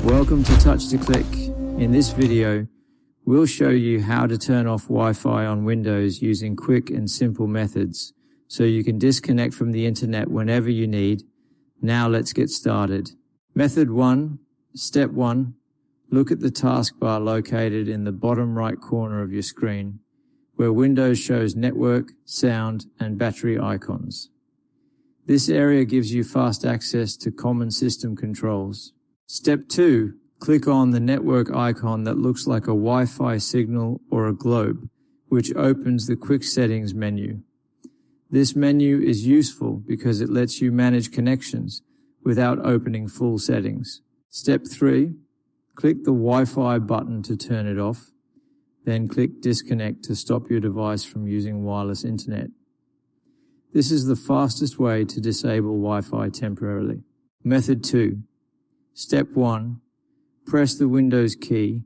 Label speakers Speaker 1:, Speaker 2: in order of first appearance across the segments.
Speaker 1: Welcome to Touch to Click. In this video, we'll show you how to turn off Wi-Fi on Windows using quick and simple methods so you can disconnect from the internet whenever you need. Now let's get started. Method 1. Step 1. Look at the taskbar located in the bottom right corner of your screen, where Windows shows network, sound, and battery icons. This area gives you fast access to common system controls. Step 2. Click on the network icon that looks like a Wi-Fi signal or a globe, which opens the Quick Settings menu. This menu is useful because it lets you manage connections without opening full settings. Step 3. Click the Wi-Fi button to turn it off, then click Disconnect to stop your device from using wireless internet. This is the fastest way to disable Wi-Fi temporarily. Method 2. Step 1. Press the Windows key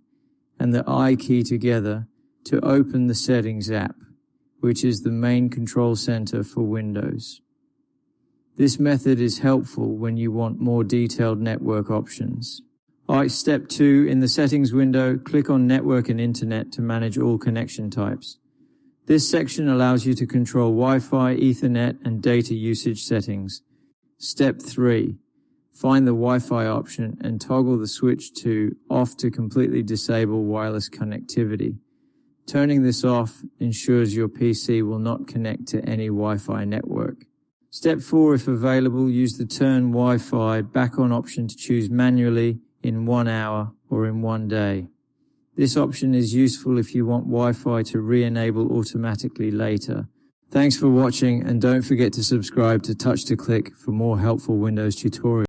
Speaker 1: and the I key together to open the Settings app, which is the main control center for Windows. This method is helpful when you want more detailed network options. Alright, Step 2. In the Settings window, click on Network and Internet to manage all connection types. This section allows you to control Wi-Fi, Ethernet, and data usage settings. Step 3. Find the Wi-Fi option and toggle the switch to off to completely disable wireless connectivity. Turning this off ensures your PC will not connect to any Wi-Fi network. Step 4. If available, use the Turn Wi-Fi back on option to choose manually in 1 hour or in 1 day. This option is useful if you want Wi-Fi to re-enable automatically later. Thanks for watching, and don't forget to subscribe to Touch to Click for more helpful Windows tutorials.